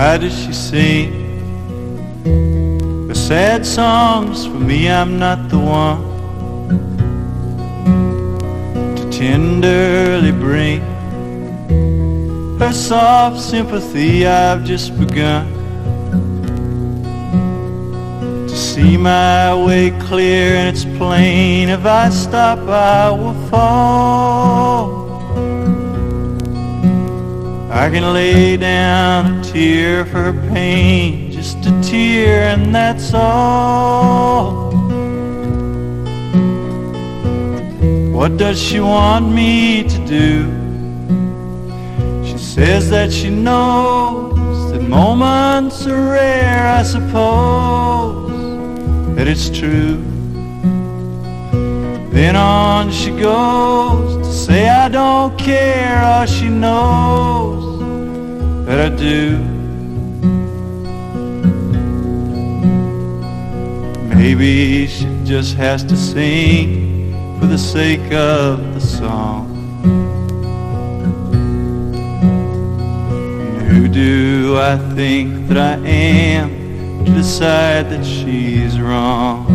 Why does she sing the sad songs? For me, I'm not the one to tenderly bring her soft sympathy. I've just begun to see my way clear, and it's plain if I stop I will fall. I can lay down a tear for her pain, just a tear, and that's all. What does she want me to do? She says that she knows that moments are rare. I suppose that it's true. Then on she goes to say I don't care. Oh, she knows that I do. Maybe she just has to sing for the sake of the song. And who do I think that I am to decide that she's wrong?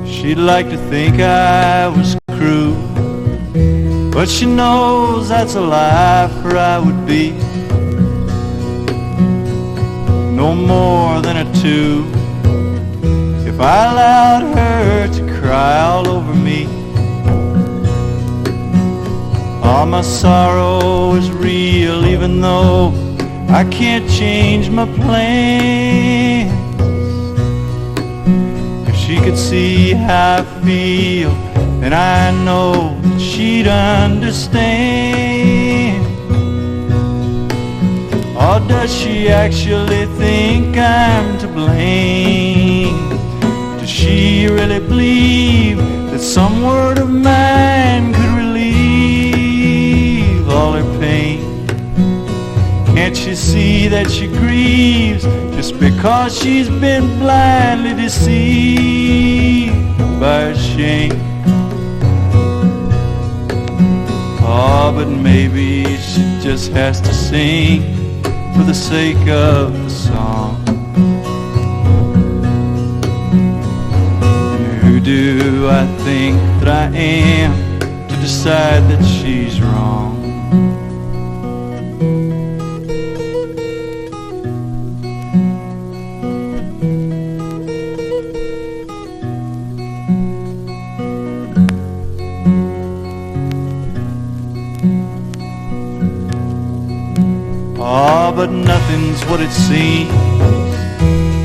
She'd like to think I was cruel, but she knows that's a lie, for I would be no more than a two if I allowed her to cry all over me. All my sorrow is real, even though I can't change my plans. She could see how I feel, and I know that she'd understand. Or does she actually think I'm to blame? Does she really believe that some word of mine could relieve all her pain? Can't she see that she grieves just because she's been blindly deceived by her shame? Oh, but maybe she just has to sing for the sake of the song. And who do I think that I am to decide that she's wrong? Oh, but nothing's what it seems.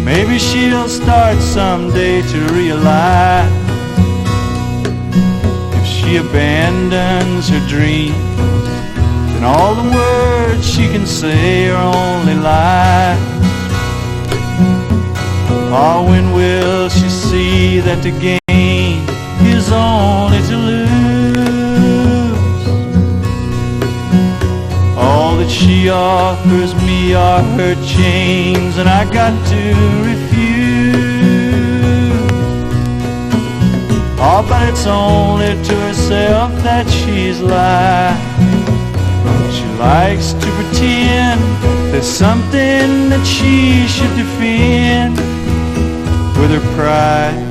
Maybe she'll start someday to realize if she abandons her dreams, then all the words she can say are only lies. Oh, when will she see that to gain is only to lose? All that she offers me are her chains, and I got to refuse. Oh, but it's only to herself that she's lied. She likes to pretend there's something that she should defend with her pride.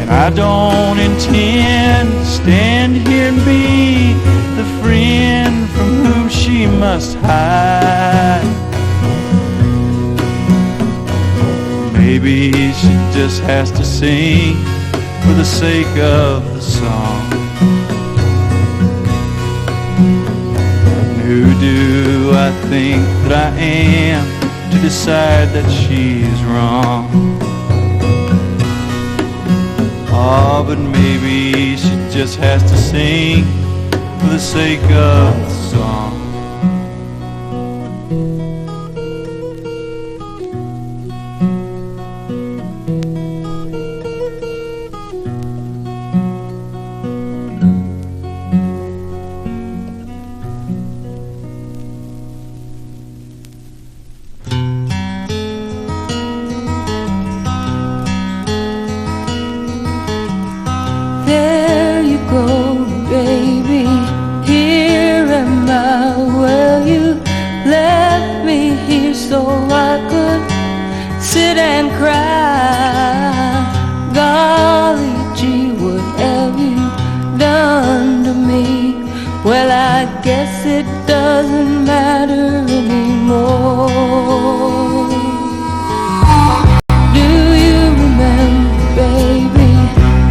And I don't intend to stand here and be the friend from whom she must hide. Maybe she just has to sing for the sake of the song. And who do I think that I am to decide that she's wrong? Oh, but maybe she just has to sing for the sake of the song. guess it doesn't matter anymore. Do you remember, baby,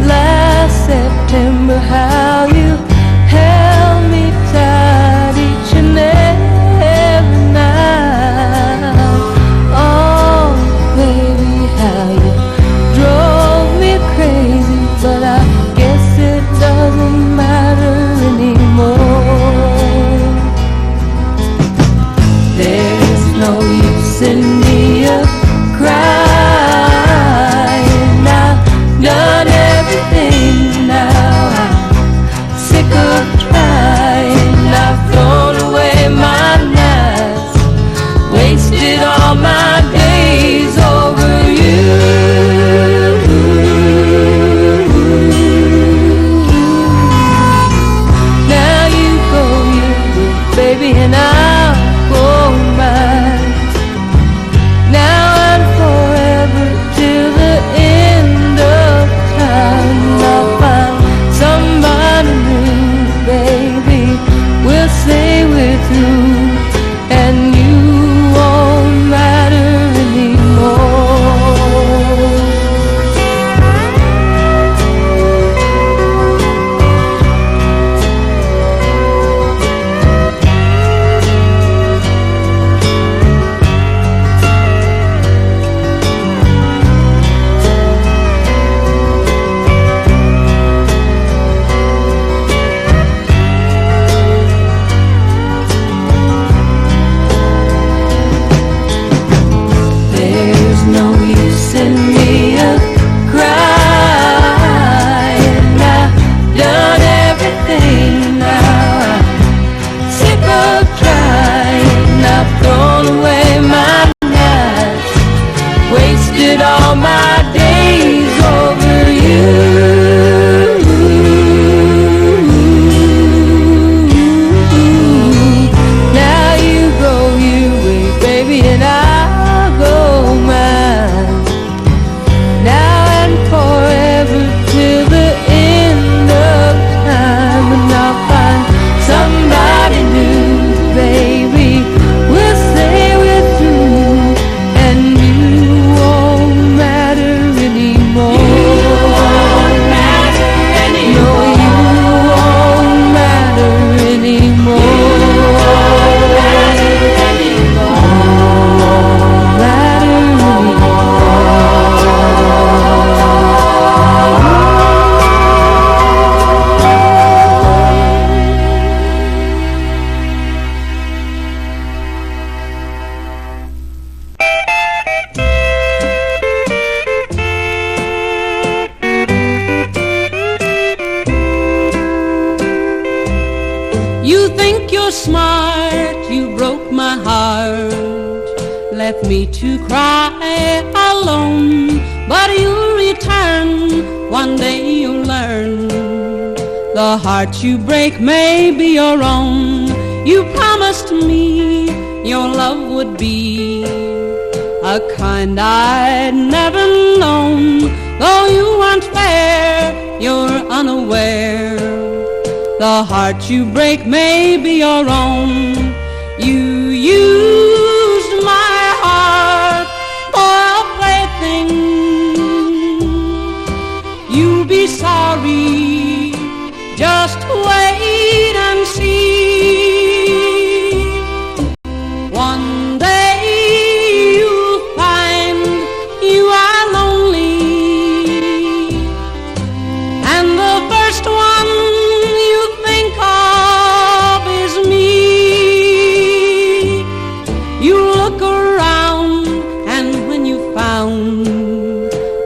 last September, how you held me tight each and every night? Oh, baby, how you drove me crazy, but I guess it doesn't matter anymore. There's no use in me crying. I've done everything now. I'm sick of trying. I've thrown away my nights, wasted all my days over you. Now you go, baby, and I'll go mine. Now and forever till the end of time. I'll find somebody new, baby. We'll say we're through, and you won't matter anymore. There's no use in me crying. I've done everything now. I'm sick of trying. I've thrown away my nights, wasted all my days over you. Now you go your way, baby, and I'll go mine. Now and forever till the end of time, and I'll find somebody new, baby. We'll say we're through, and you won't matter anymore. You won't matter anymore. No, you won't matter anymore. You won't matter anymore. Matter You think you're smart, you broke my heart, left me to cry alone. But you'll return, one day you'll learn. The heart you break may be your own. You promised me your love would be a kind I'd never known. Though you weren't fair, you're unaware. The heart you break may be your own. You used my heart for a plaything. You'll be sorry, just wait and see. One day you'll find you are lonely, and the first one you think of is me. You look around, and when you found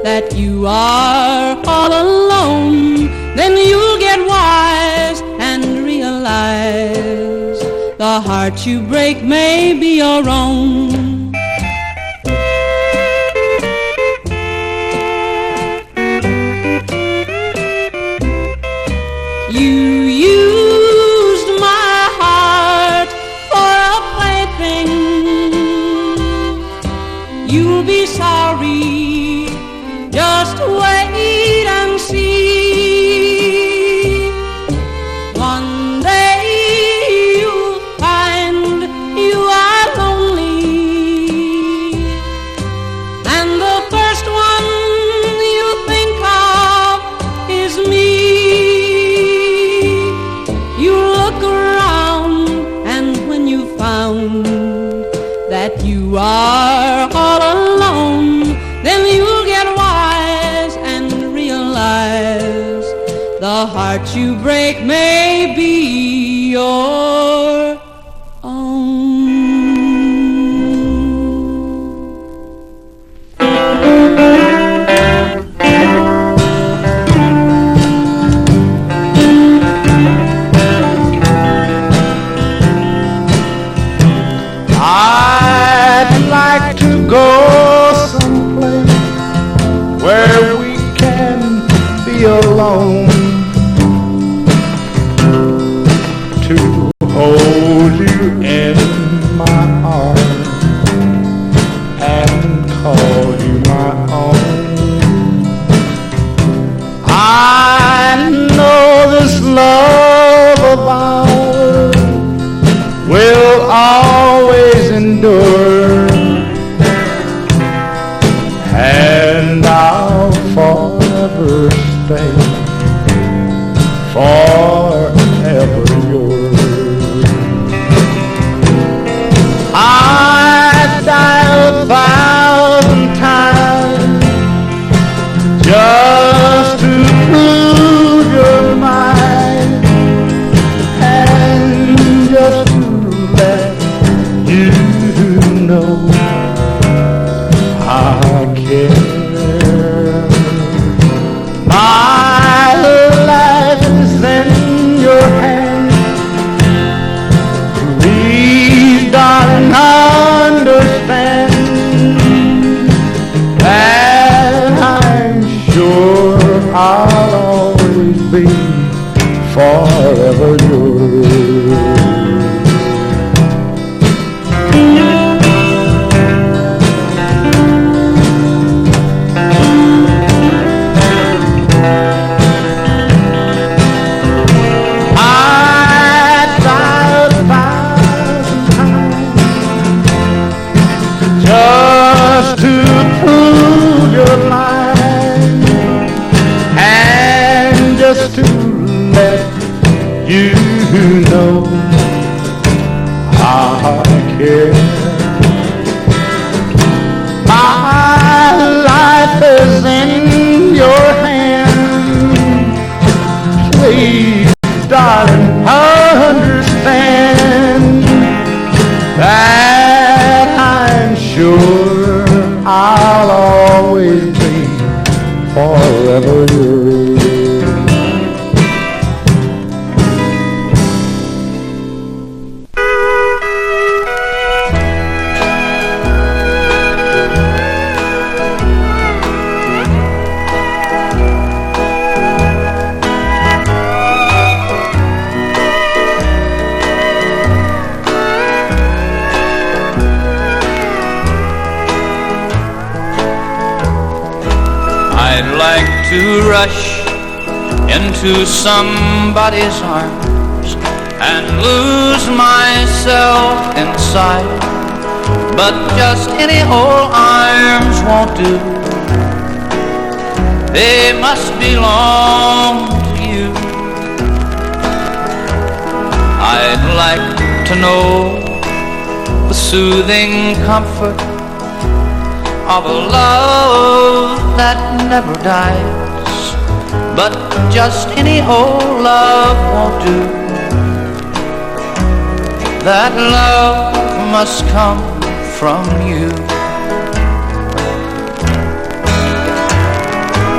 that you are all alone, then you'll get wise and realize the heart you break may be your own. You used my heart for a plaything. You'll be sorry, just wait and see. One day look around, and when you found that you are all alone, then you'll get wise and realize the heart you break may be your own. I'd like to go someplace where we can be alone, to hold you in my arms and call you my own. I know this love of ours will always endure, and I'll forever stay, forever yours. I'd die 1,000 times just to prove you're mine, and just to let you know I care. My life is in your hands. Please, darling, understand that I'm sure I'll always be forever yours. Just to prove you're mine, and just to let you know I care. My life is in your hands. Please, darling, understand that I'm sure I'll always be forever yours. I'd like to rush into somebody's arms and lose myself inside, but just any old arms won't do. They must belong to you. I'd like to know the soothing comfort of a love that never dies, but just any old love won't do. That love must come from you.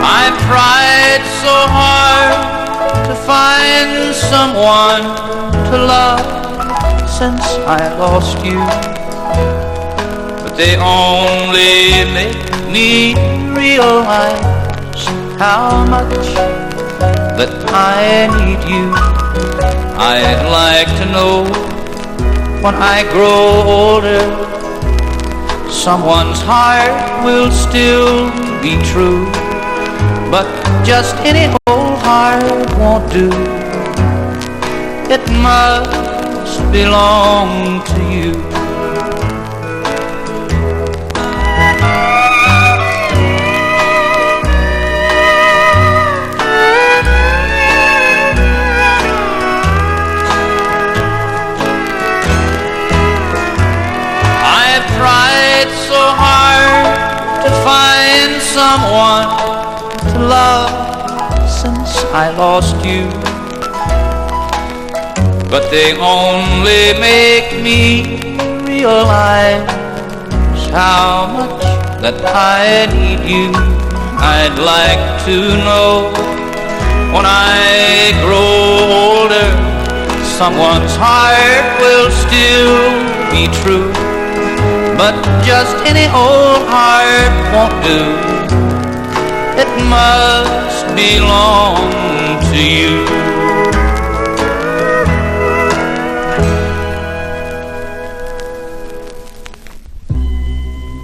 I've tried so hard to find someone to love since I lost you, they only make me realize how much that I need you. I'd like to know when I grow older, someone's heart will still be true, but just any old heart won't do. It must belong to you. someone to love since I lost you. But they only make me realize how much that I need you. I'd like to know when I grow older, someone's heart will still be true. But just any old heart won't do. It must belong to you.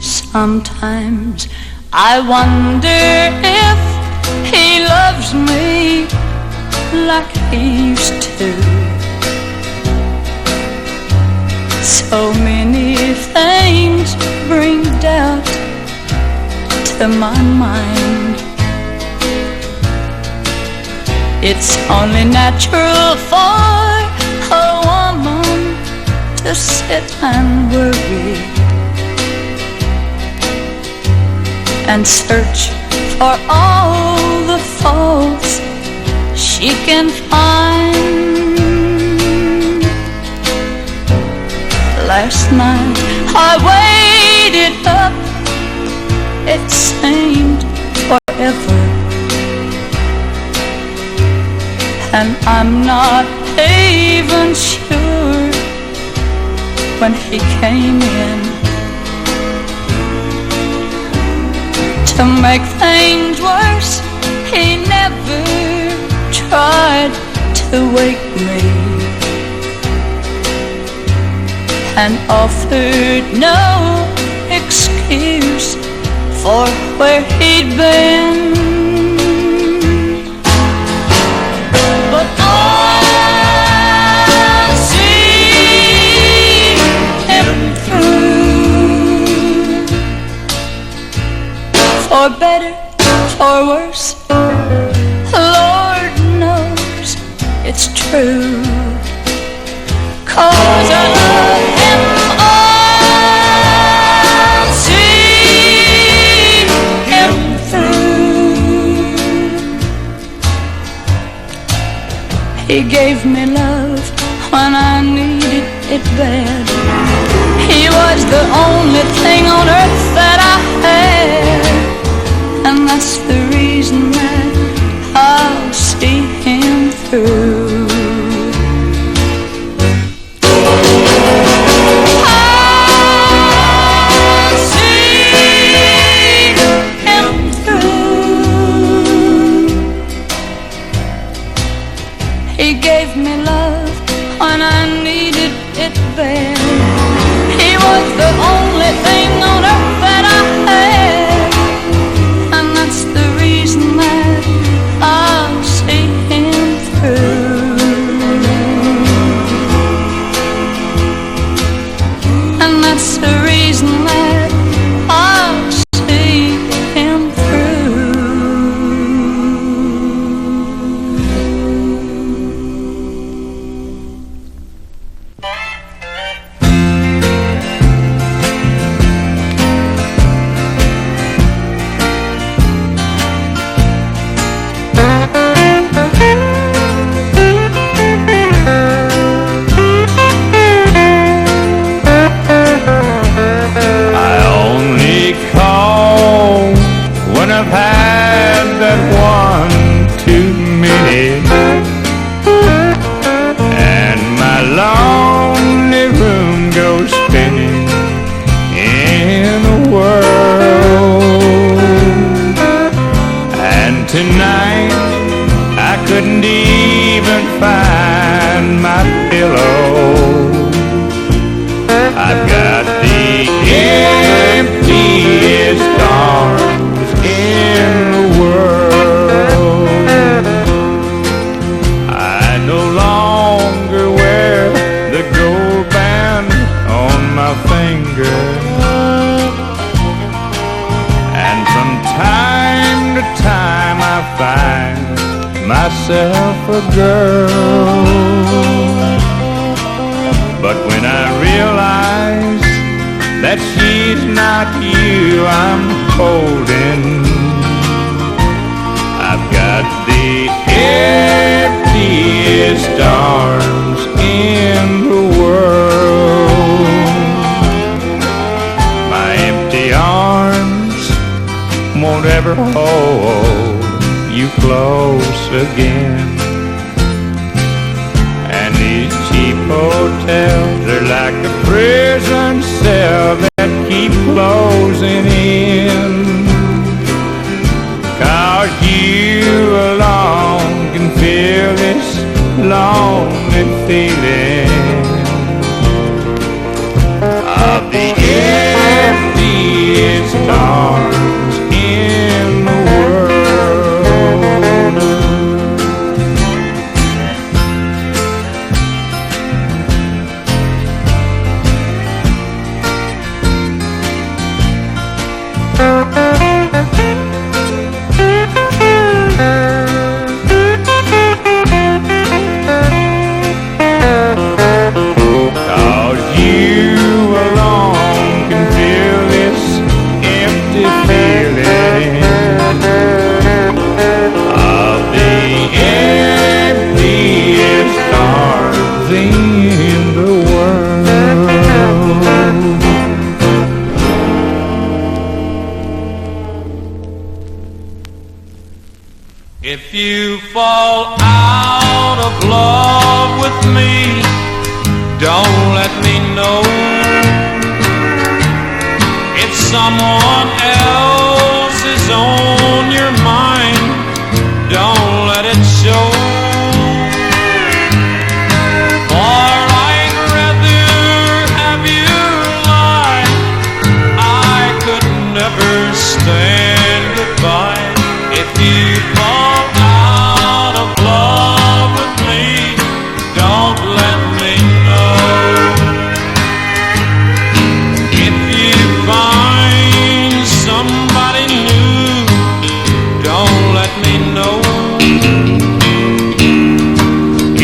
Sometimes I wonder if he loves me like he used to. So many things bring doubt to my mind. It's only natural for a woman to sit and worry and search for all the faults she can find. Last night I waited up, it seemed forever, and I'm not even sure when he came in. To make things worse, he never tried to wake me and offered no excuse for where he'd been. But I'll see him through, for better, for worse, Lord knows it's true. 'Cause I love him, I'll see him through. He gave me love when I needed it bad. He was the only thing on earth that I had, and that's the reason that I'll see him through. He gave me love when I needed it bad. He was the only thing on earth that I had, and that's the reason that I'll see him through. And that's the reason that I'll see him through. I've had that one too many, and my lonely room goes spinning in a whirl. And tonight I couldn't even find my pillow. I've got the emptiest arms in the world. I no longer wear the gold band on my finger, and from time to time I find myself a girl. But when I realize that she's not you I'm holding hotels are like a prison cell that keep closing in. 'Cause you alone can feel this lonely feeling of the emptiest arms in the world. If you fall out of love with me, don't let me know. If someone else is on your mind, don't let it show. For I'd rather have you lie. I could never stand goodbye. If you fall out of love with me, don't let me know. If you find somebody new, don't let me know.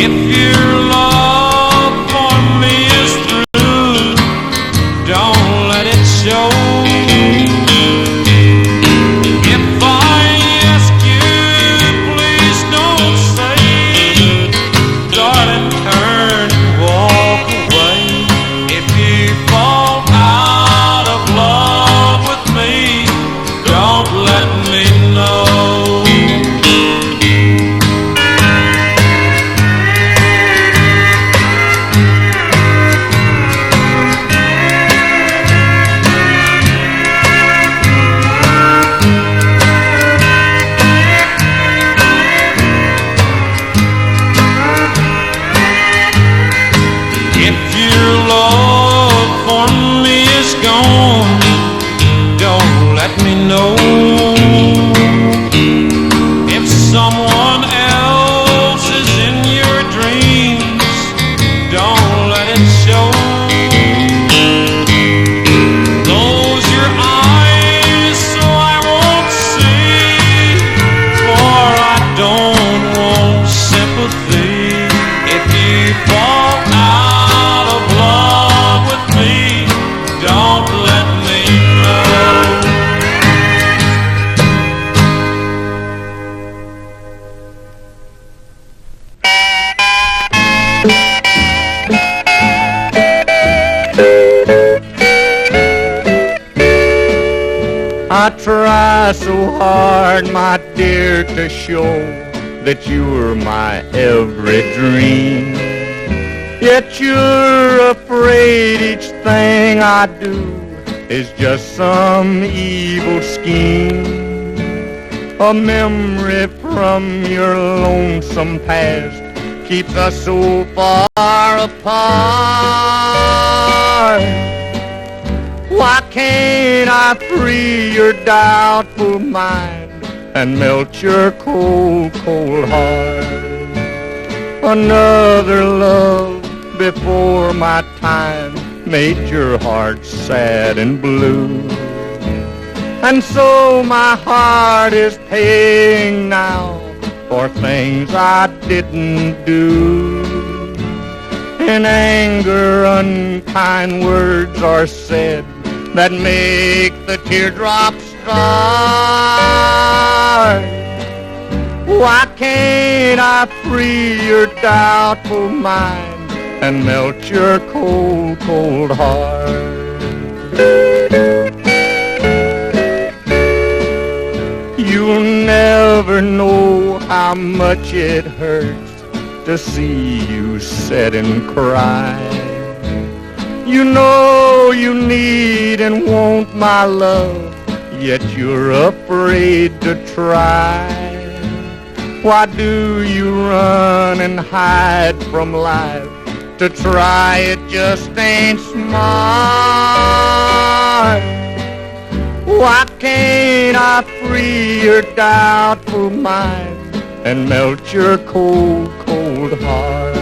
If your love for me is through, don't let it show. I try so hard, my dear, to show that you're my every dream. Yet you're afraid each thing I do is just some evil scheme. A memory from your lonesome past keeps us so far apart. Why can't I free your doubtful mind and melt your cold, cold heart? Another love before my time made your heart sad and blue. And so my heart is paying now for things I didn't do. In anger, unkind words are said that make the teardrops start. Why can't I free your doubtful mind and melt your cold, cold heart? You'll never know how much it hurts to see you sit and cry. You know you need and want my love, yet you're afraid to try. Why do you run and hide from life? To try it just ain't smart. Why can't I free your doubtful mind and melt your cold, cold heart?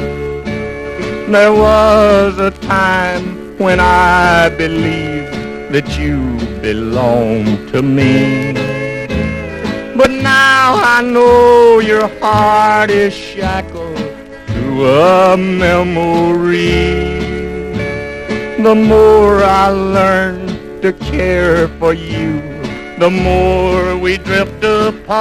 There was a time when I believed that you belonged to me, but now I know your heart is shackled to a memory. The more I learn to care for you, the more we drift apart.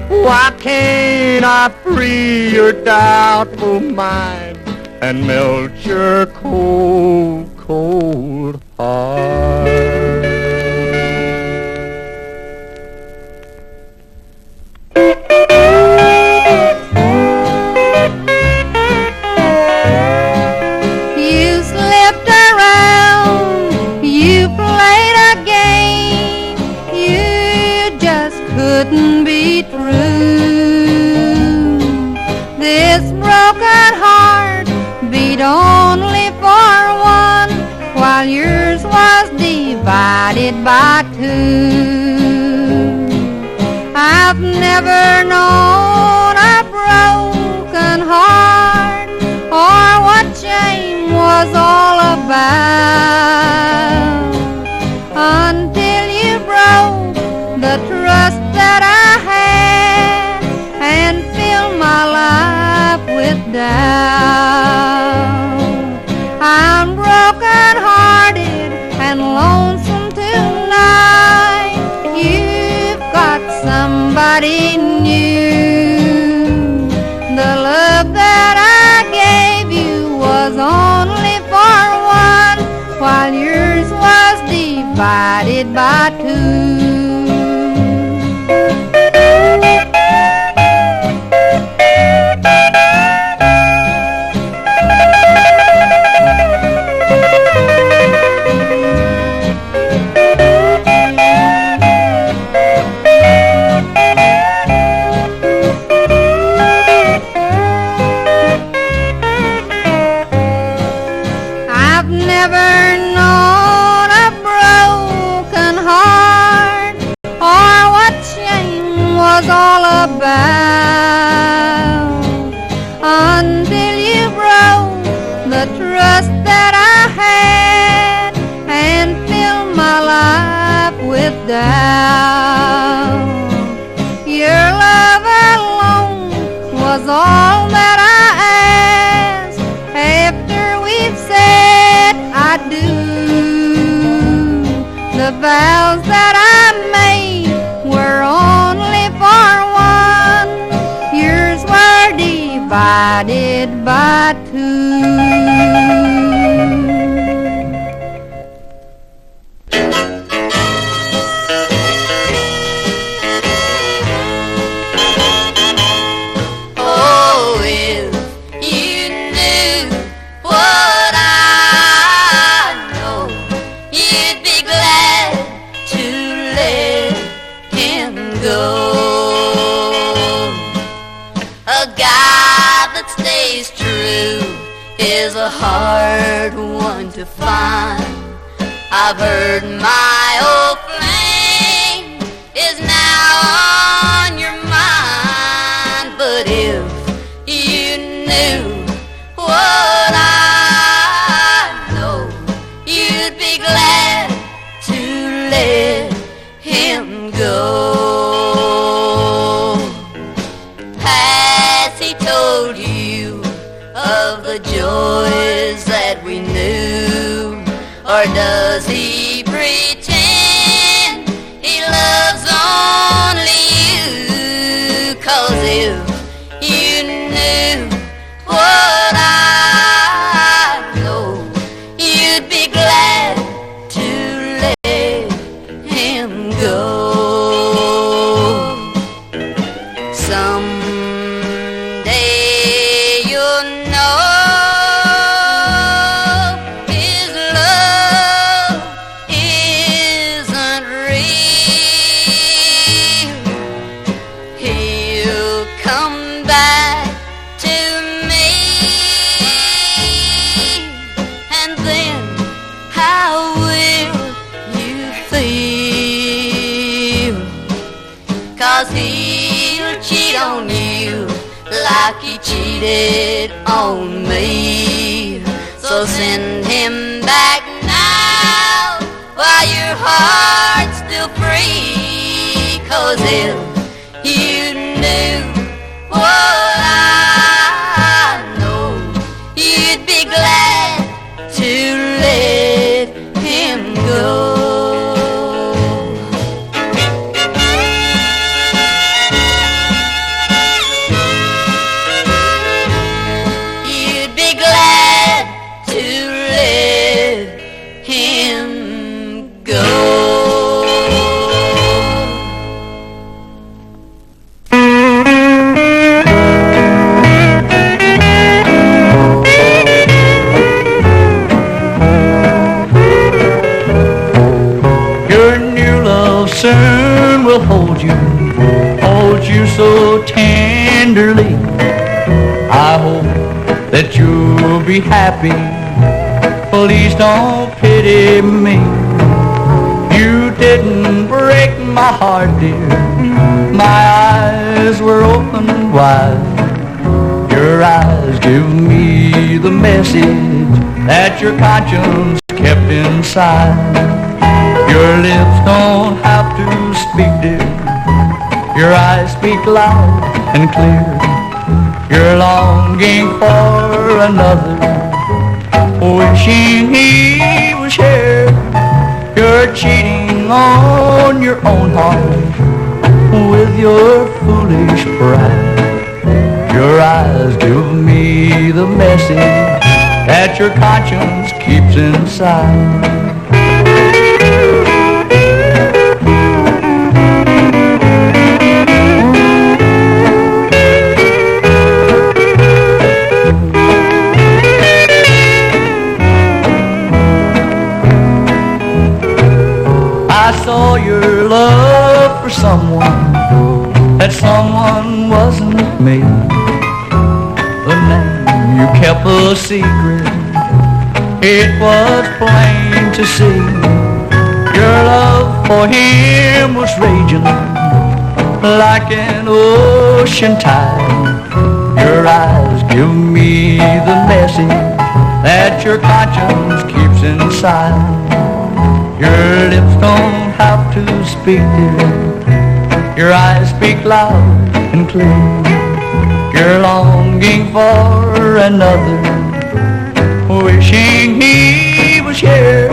Why can't I free your doubtful mind and melt your cold, cold heart? You slipped around, you played a game, you just couldn't be true. This broken heart beat only for one, while yours was divided by two. I've never known a broken heart, or what shame was all about, until you broke the trust that I had and filled my life with doubt. I'm broken-hearted and lonesome tonight. You've got somebody new. The love that I gave you was only for one, while yours was divided by two. I've never known a broken heart, or what shame was all about, until you broke the trust that I had and filled my life with doubt. Your love alone was all that I asked. After we've said I do, the vows that I made were only for one. Yours were divided by two. Oh, if you knew what I know, you'd be glad to let him go. A guy that stays true is a hard one to find. I've heard my old flame is now on your mind, but if you knew what I know, you'd be glad to let him go. Has he told you of the joys that we knew, or does he pretend he loves only you? 'Cause if you knew what I know, you'd be glad to let him go. know his love isn't real. He'll come back to me, and then how will you feel? 'Cause he'll cheat on you like he cheated on me. So send him back now while your heart's still free. 'Cause if you knew what I know, you'd be glad to let him go. Soon will hold you so tenderly. I hope that you'll be happy. Please don't pity me. You didn't break my heart, dear. My eyes were open wide. Your eyes give me the message that your conscience kept inside. Your lips don't have to speak, dear. Your eyes speak loud and clear. You're longing for another, wishing he was here. You're cheating on your own heart with your foolish pride. Your eyes give me the message that your conscience keeps inside. I saw your love for someone, that someone wasn't me. The name you kept a secret, it was plain to see. Your love for him was raging like an ocean tide. Your eyes give me the message that your conscience keeps inside. Your lips don't have to speak, dear. Your eyes speak loud and clear. You're longing for another, wishing he was here.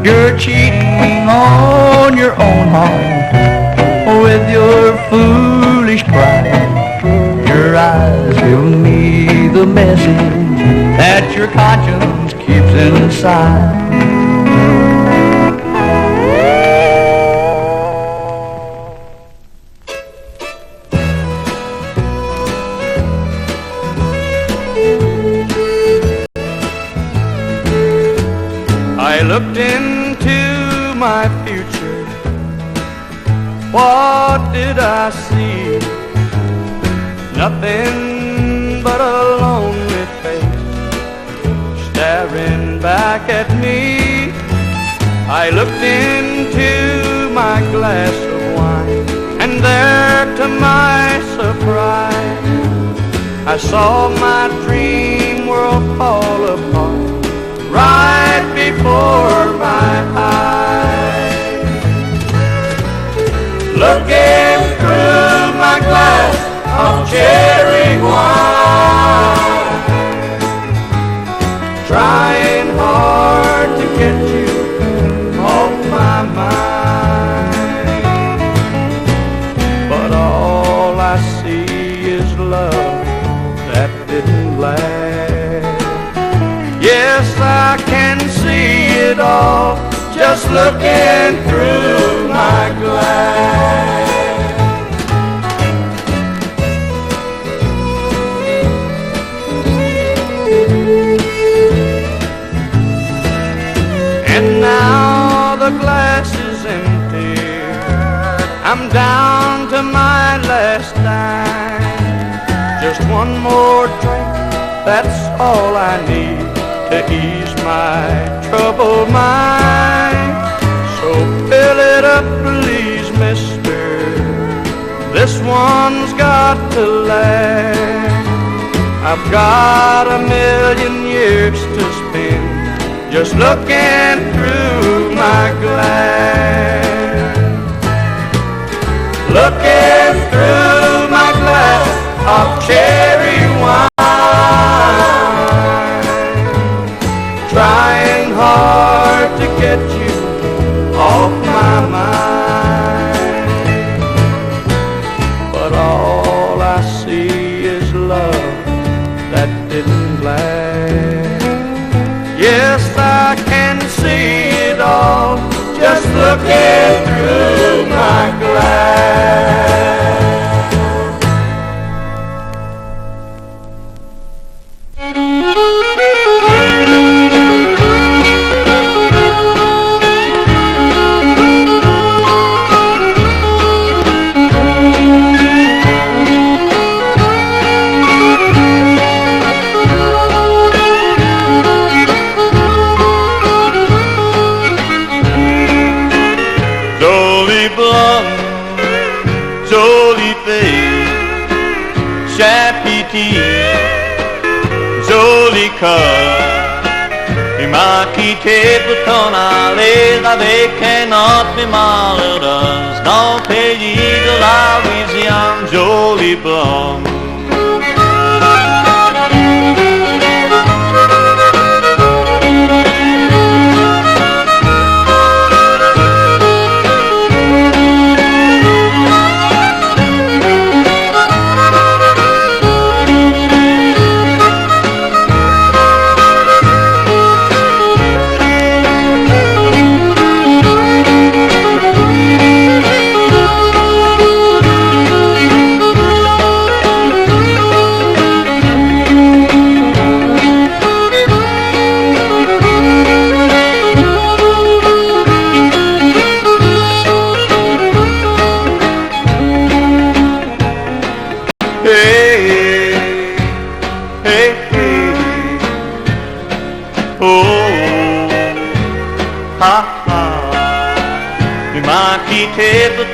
You're cheating on your own heart with your foolish pride. Your eyes give me the message that your conscience keeps inside. I looked into my future. What did I see? Nothing but a lonely face staring back at me. I looked into my glass of wine, and there, to my surprise, I saw my dream world fall apart right before my eyes. Looking through my glass of cherry wine, trying hard to get you off my mind, but all I see is love that didn't last. Yes, I can see it all just looking through my glass. And now the glass is empty, I'm down to my last dime. Just one more drink, that's all I need to ease my troubled mind. So fill it up, please, mister, this one's got to last. I've got 1,000,000 years to spend just looking through my glass. Looking through my glass of cherry wine, trying hard to get you off my mind. But all I see is love that didn't last. Yes, I can see it all just looking through my glass. Jolie cœur, et m'a quitté pour t'en aller avec un autre mais malheureuse dans le pays de la Louisiane, jolie blonde.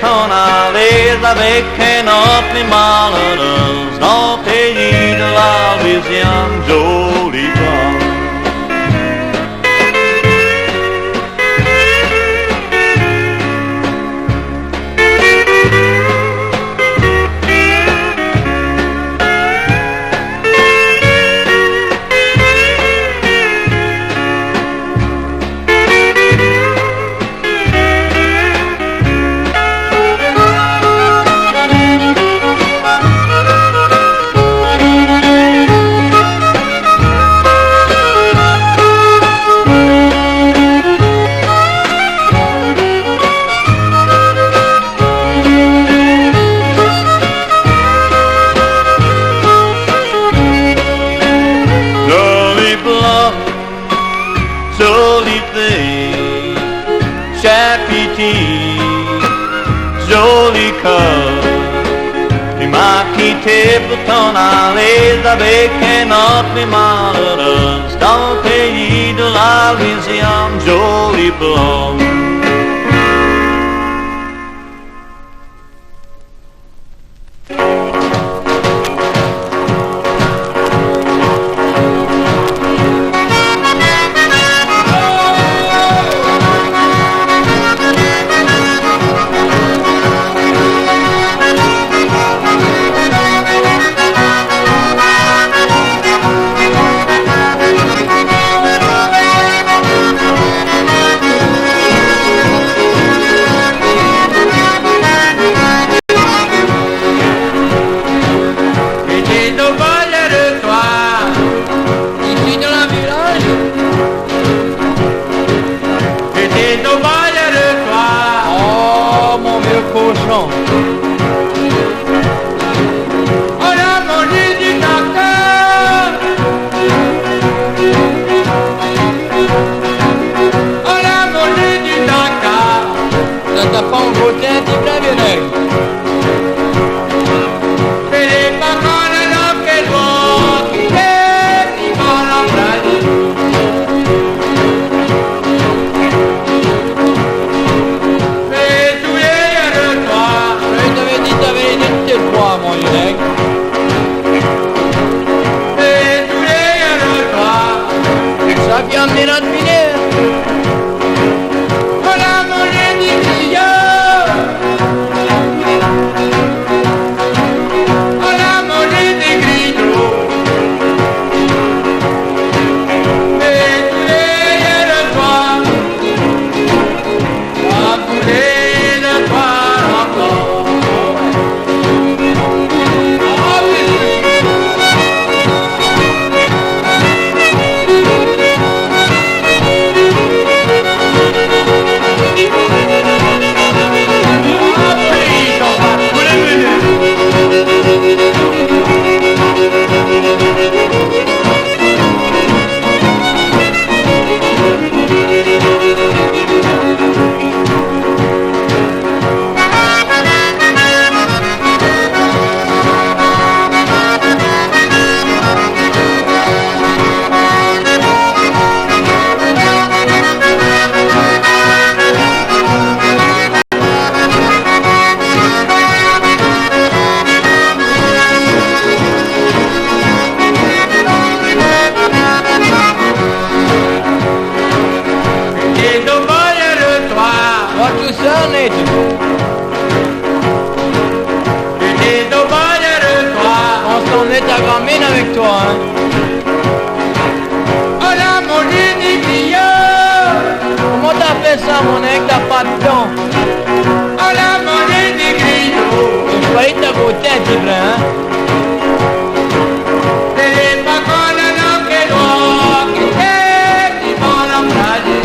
T'en aller avec un autre mais malheureuse dans le pays de la Louisiane, jolie blonde. Jolie cœur, tu m'as quitté pour t'en aller avec un autre mais malheureuse dans le pays de la Louisiane, jolie blonde. avec toi, hein. Oh là, mon Dieu, comment t'appelles ça, mon nec, t'as pas de dents? Oh là, mon Dieu, je croyais que t'as beauté un petit brin, hein. C'est pas qu'on a l'enquête qui fait qui vont l'embraser.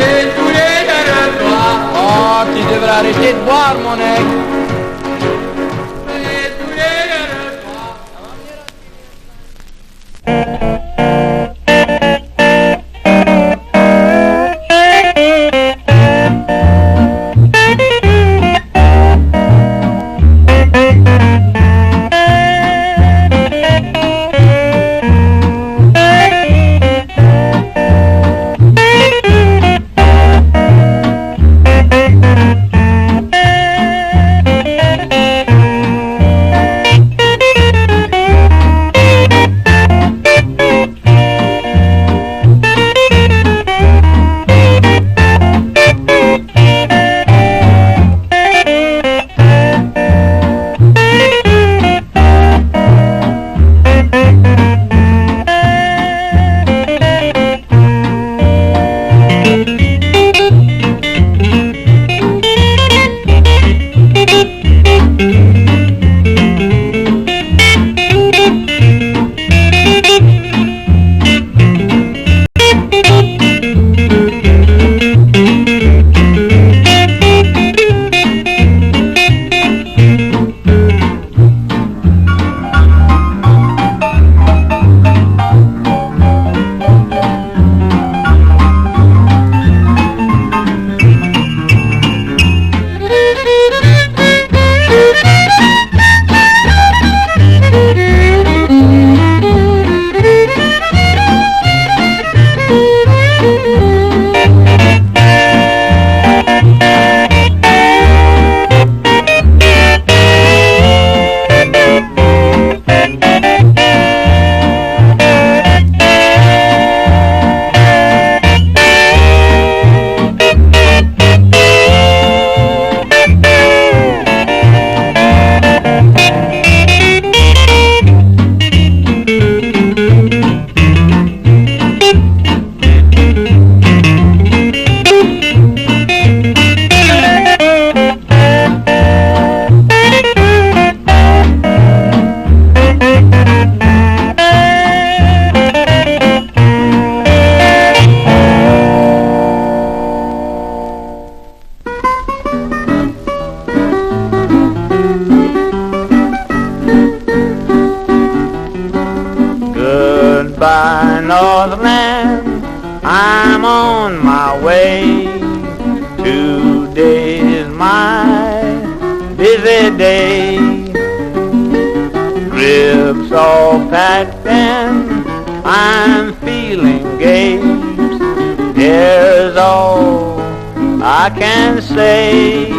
Et tous les deux de toi. Oh, tu devrais arrêter de boire, mon nec. Goodbye, Northland, I'm on my way. Today is my busy day. Trips all packed and I'm feeling gay. Here's all I can say.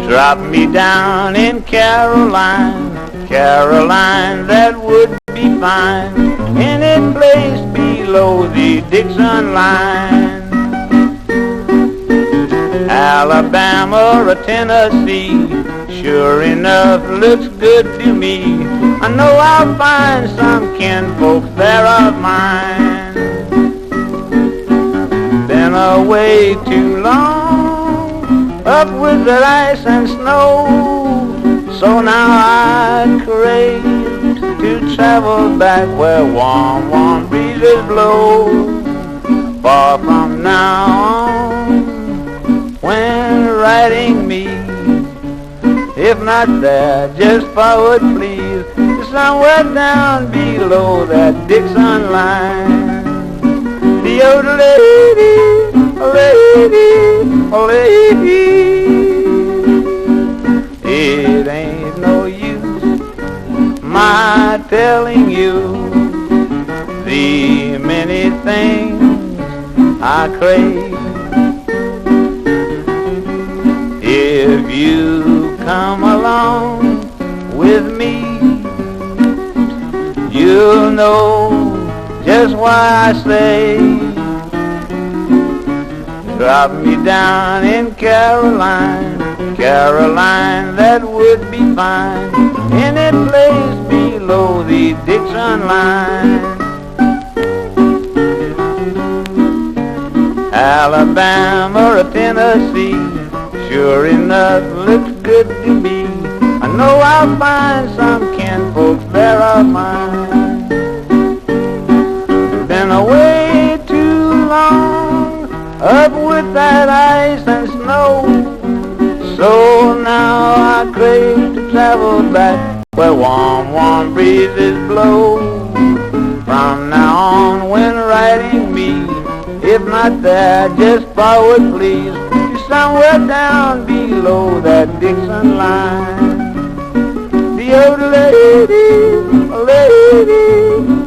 Drop me down in Caroline, Caroline, that would be fine. Any place below the Dixon line. Alabama or Tennessee, sure enough looks good to me. I know I'll find some kinfolk there of mine. Been away too long, up with the ice and snow, so now I crave to travel back where warm, warm breezes blow. Far from now on, when writing me, if not there, just forward please, somewhere down below that Dixon line. The old lady, it ain't no use my telling you the many things I crave. If you come along with me, you'll know just why I say, drop me down in Caroline, Caroline, that would be fine. Any place below the Dixon line. Alabama or Tennessee, sure enough looks good to me. I know I'll find some kinfolks there of mine. Been away too long, up with that ice and snow. So now I crave to travel back where warm, warm breezes blow. From now on when riding me, if not there, just forward please, to somewhere down below that Dixon line. The old lady, oh lady,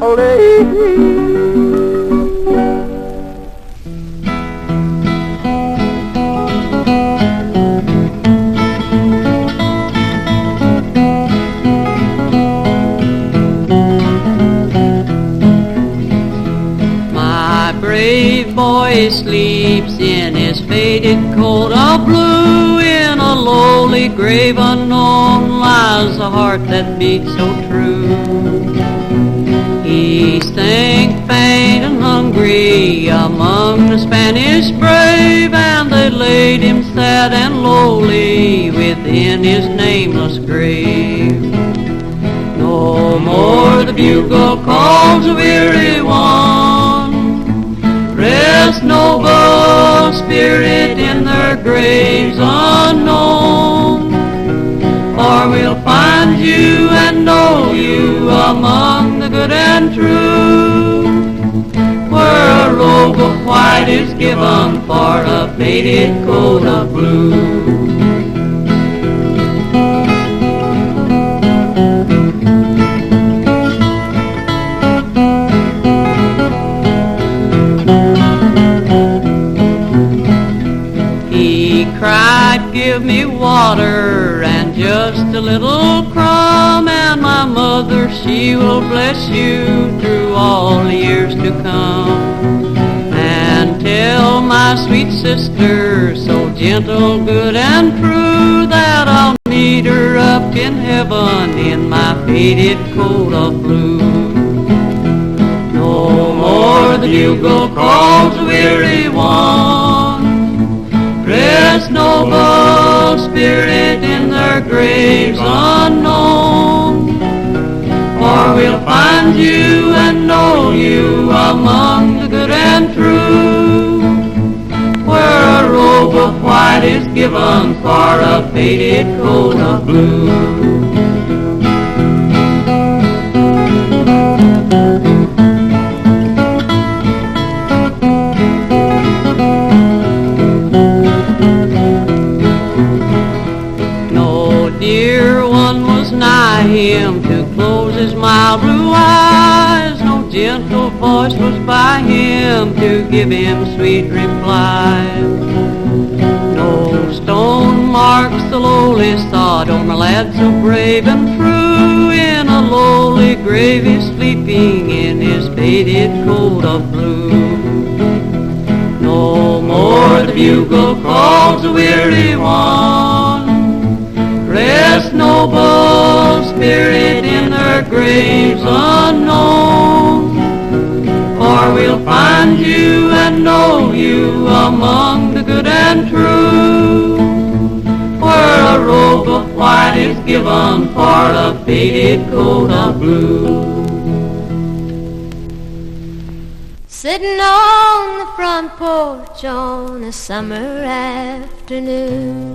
oh lady. Brave boy sleeps in his faded coat of blue. In a lowly grave unknown lies a heart that beats so true. He sank faint and hungry among the Spanish brave, and they laid him sad and lowly within his nameless grave. No more the bugle calls a weary one. Rest, noble spirit, in their graves unknown, for we'll find you and know you among the good and true, where a robe of white is given for a faded coat of blue. Cried, give me water and just a little crumb, and my mother, she will bless you through all the years to come. And tell my sweet sister, so gentle, good and true, that I'll meet her up in heaven in my faded coat of blue. No more the bugle calls a weary one. Rest, noble spirit, in their graves unknown, for we'll find you and know you among the good and true, where a robe of white is given for a faded coat of blue. Dear one was nigh him to close his mild blue eyes. No gentle voice was by him to give him sweet replies. No stone marks the lowly sod o'er my lad so brave and true. In a lowly grave he's sleeping in his faded coat of blue. No more the bugle calls a weary one. Rest, noble spirit, in their graves unknown, for we'll find you and know you among the good and true, where a robe of white is given for a faded coat of blue. Sitting on the front porch on a summer afternoon,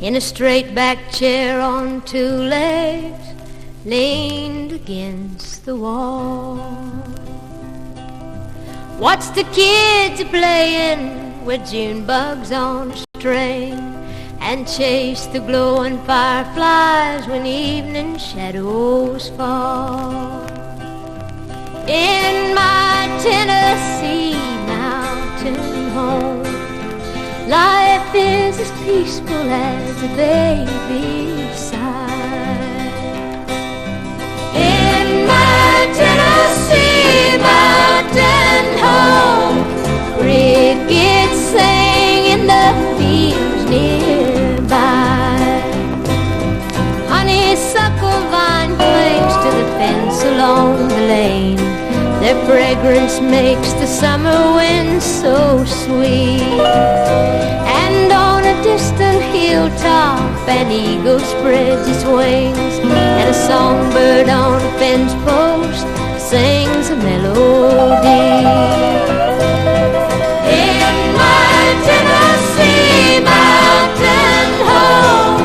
in a straight back chair on two legs, leaned against the wall. Watch the kids playing with June bugs on a string, and chase the glowing fireflies when evening shadows fall. In my Tennessee mountain home, life is as peaceful as a baby's sigh. In my Tennessee mountain home, crickets sing in the fields nearby. fragrance makes the summer wind so sweet. And on a distant hilltop an eagle spreads its wings, and a songbird on a fence post sings a melody. In my Tennessee mountain home,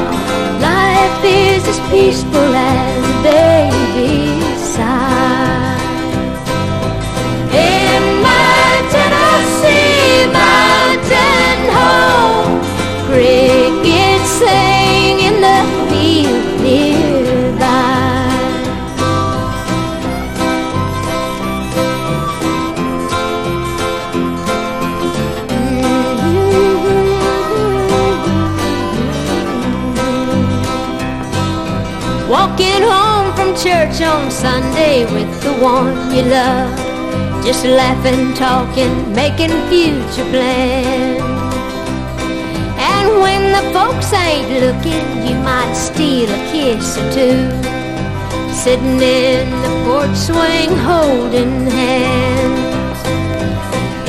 life is as peaceful as a baby's sigh. In my Tennessee mountain home, crickets sing in the field nearby. Walking home from church on Sunday with the one you love, just laughing, talking, making future plans. And when the folks ain't looking, you might steal a kiss or two, sitting in the porch swing holding hands.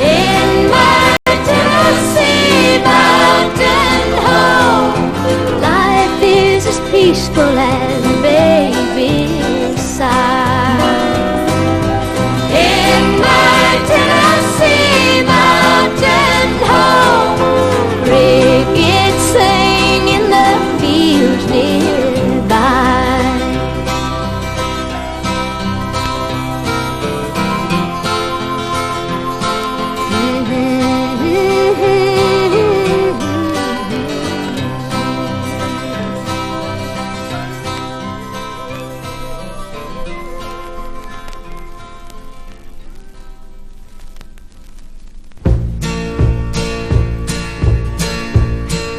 In my Tennessee mountain home, life is as peaceful as a baby's sigh. In my Tennessee mountain home, crickets sing in the fields nearby.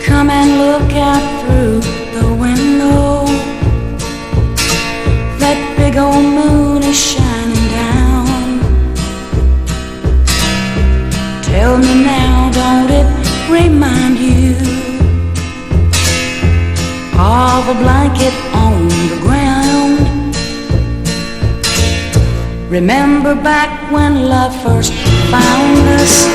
Come and look out through the window. That big old moon is shining down. Tell me now, don't it remind you of a blanket on the ground? Remember back when love first found us?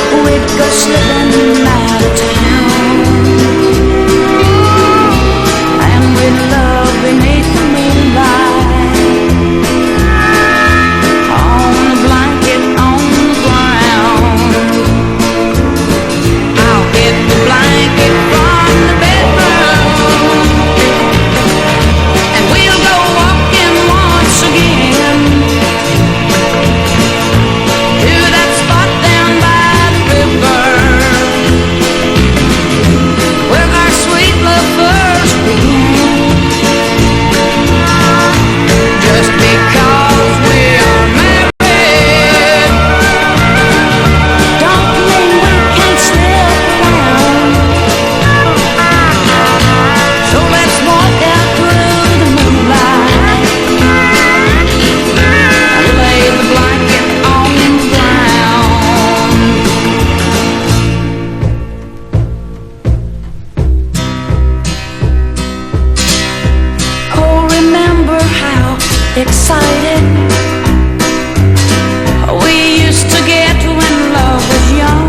We'd go slipping out of town, and we'd love beneath the moonlight, on a blanket on the ground. I'll get the blanket from the bedroom, and we'll go walking once again to that spot down by the river, where our sweet love first began. Just because we are married don't mean we can't slip around. So let's walk out through the moonlight and lay the blanket on the ground. Oh, remember how excited we used to get when love was young.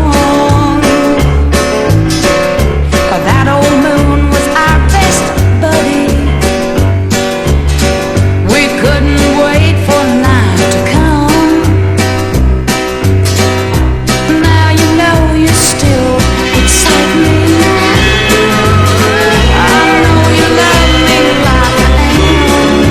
That old moon was our best buddy. We couldn't wait for night to come. Now you know you still excite me. I know you love me like I am.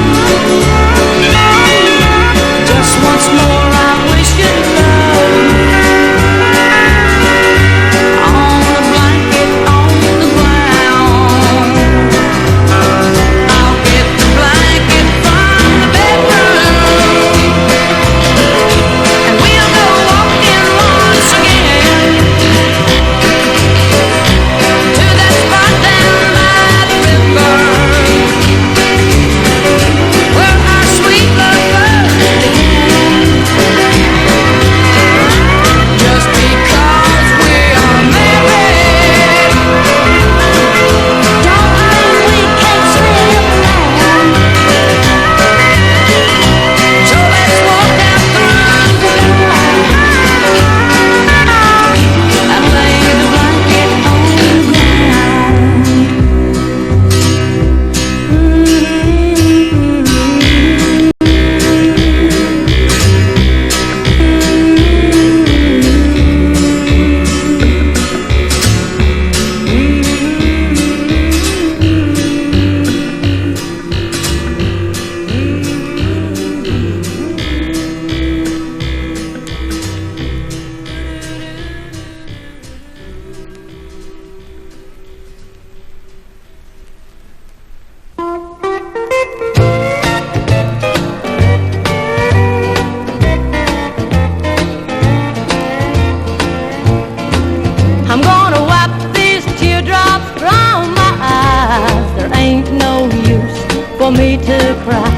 for me to cry.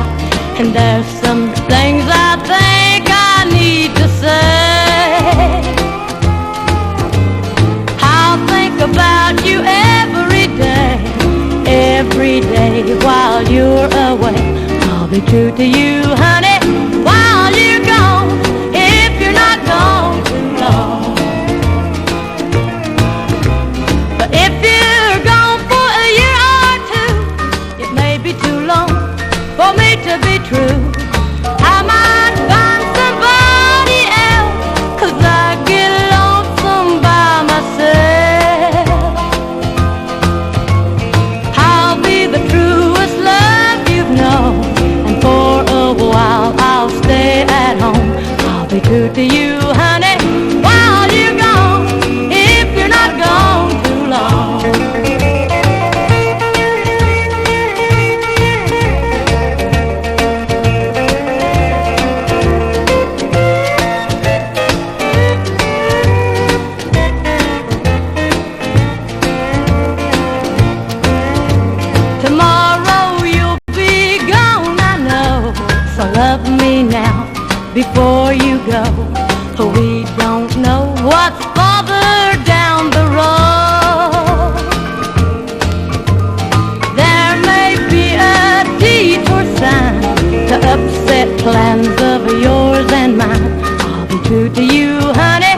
And there's some things I think I need to say. I'll think about you every day while you're away. I'll be true to you, honey, while you're gone, if you're not gone too long. But if you're gone for a year or two, it may be too long for me to be true. I might find somebody else, 'cause I get lonesome by myself. I'll be the truest love you've known, and for a while I'll stay at home. I'll be true to you, honey, while you're gone, if you're not gone too long. Tomorrow you'll be gone, I know, so love me now before you go. We don't know what's farther down the road. There may be a detour sign to upset plans of yours and mine. I'll be true to you, honey,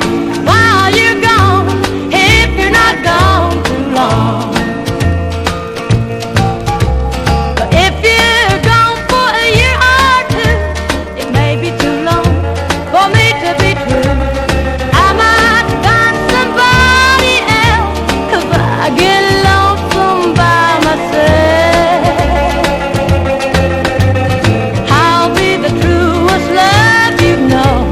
while you're gone, if you're not gone too long. But if you're gone for a year or two, it may be too long for me to be true. I might find somebody else, 'cause I get lonesome by myself. I'll be the truest love you've known,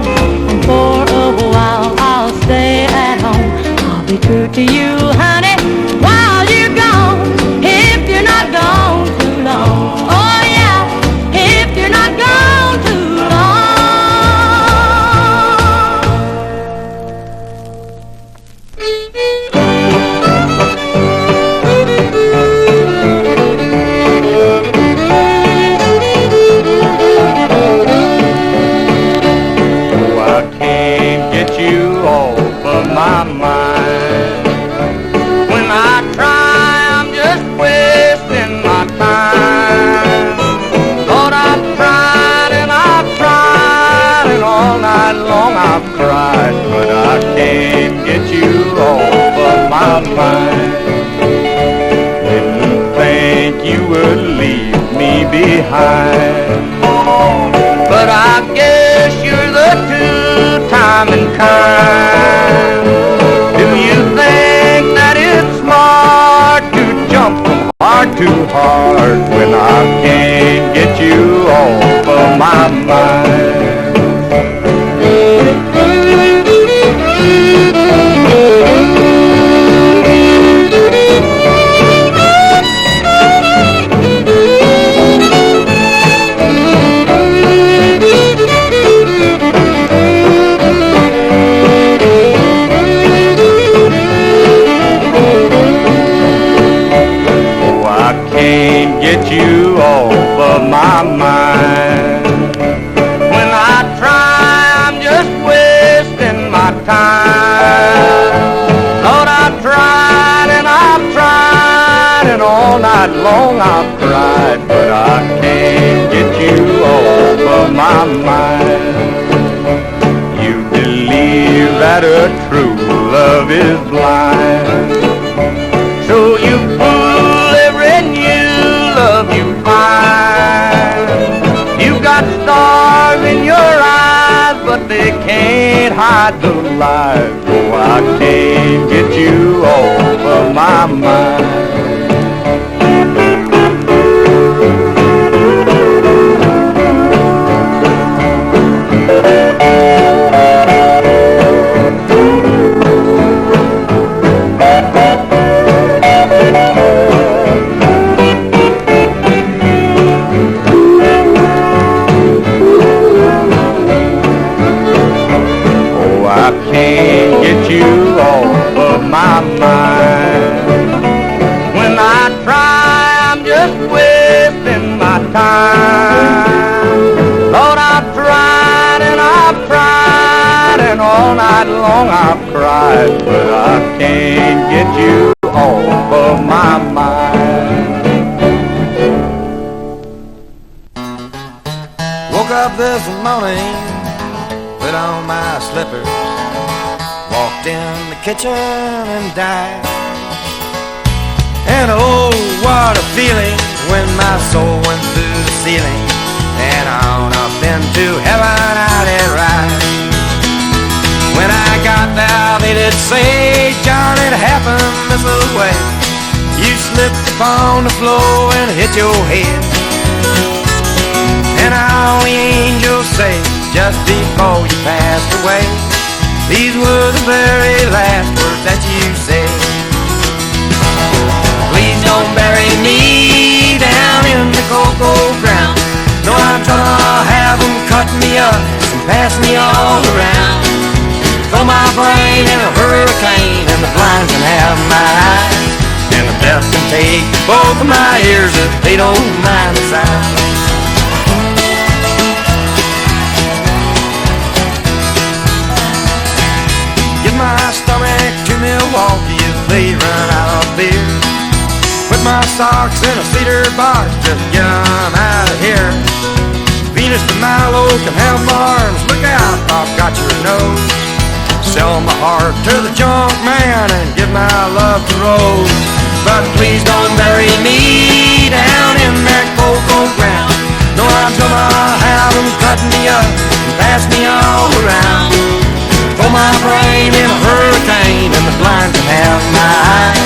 and for a while I'll stay at home. I'll be true to you, honey, while you're gone, if you're not gone too long. Oh yeah, if you're not gone too long. Oh, I can't get you off of my mind. When I try, I'm just wasting my time. Lord, I've tried and I've tried, and all night long I've cried, but I can't get you off of my mind. Didn't think you would leave me behind, but I guess you're the two-timing kind. Do you think that it's smart to jump from hard to hard when I can't get you off of my mind? Can't get you off of my mind. When I try, I'm just wasting my time. Lord, I've tried and I've tried, and all night long I've cried, but I can't get you off of my mind. You believe that a true love is blind, so you fool every new love you find. You got stars in your eyes, but they can't hide the light. Oh, I can't get you off of my mind. Can't get you off of my mind. all night long I've cried, but I can't get you off of my mind. Woke up this morning, put on my slippers, walked in the kitchen and dined. And oh, what a feeling when my soul went through the ceiling and on up into heaven I did ride. When I got there they did say, John, it happened this little way. You slipped upon the floor and hit your head. And all the angels say just before you passed away, these were the very last words that you said. Please don't bury me down in the cocoa ground. No, I'm gonna have them cut me up and pass me all around. Throw my brain in a hurricane and the blind can have my eyes, and the deaf can take both of my ears if they don't mind the sound. Give my stomach to Milwaukee if they run out of beer. Put my socks in a cedar box, just get 'em out of here. Venus de Milo can have my arms, look out, I've got your nose. Sell my heart to the junk man and give my love to Rose. But please don't bury me down in that cocoa ground. No, I'm gonna have them cut me up and pass me all around. Throw my brain in a hurricane and the blind can have my eyes,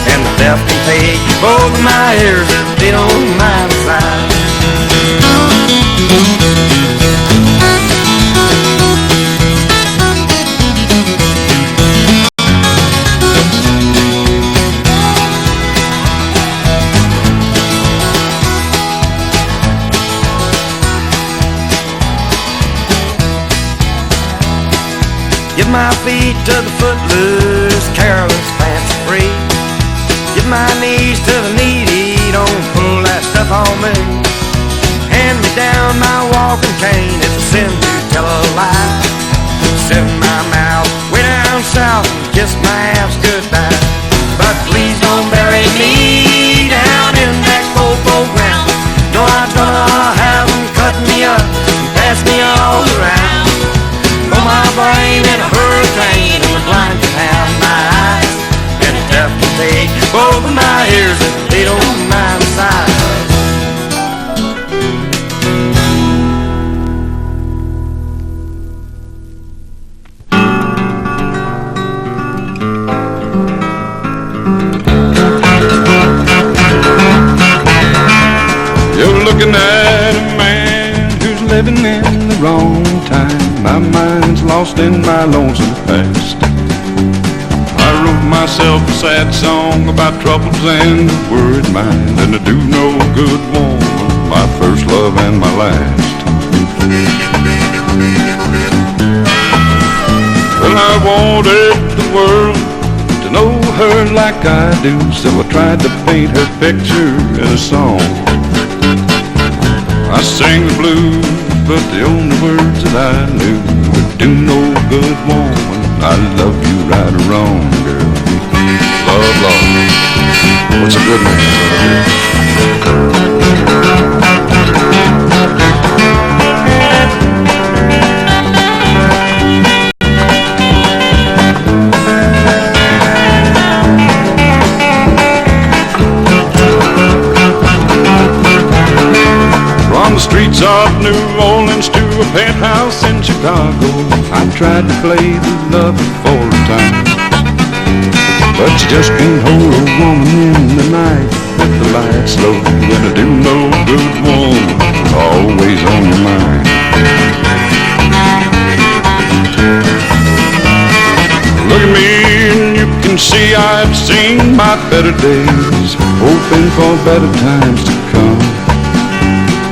and the deaf can take both of my ears if they don't mind the sound. Give my feet to the footloose, careless, fancy-free. Give my knees to the needy, don't pull that stuff on me. Hand me down my walking cane, it's a sin to tell a lie. Sit in my mouth way down south and kiss my ass goodbye. But please don't bury me down in that cocoa ground. No, I'm gonna have them cut me up and pass me all around. Throw my brain in a hurricane and the blind can have my eyes, and the deaf can take both of my ears if they don't mind the size. You're looking at a man who's living in the wrong time. My mind's lost in my lonesome past. I wrote myself a sad song about troubles and a worried mind, and a do no good woman, my first love and my last. Well, I wanted the world to know her like I do, so I tried to paint her picture in a song. I sang the blues, but the only words that I knew were do no good woman, I love you right or wrong, girl. Love, love. What's a good man gonna do? From the streets of New Orleans to a penthouse in Chicago, I tried to play the love for a time, but you just can't hold a woman in the night with the lights low, and a do no good woman always on your mind. Look at me and you can see I've seen my better days, hoping for better times to come.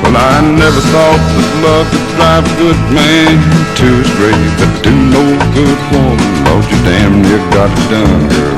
Well, I never thought that love could drive a good man to his grave, but do no good woman, Lord, you damn near got it done, girl.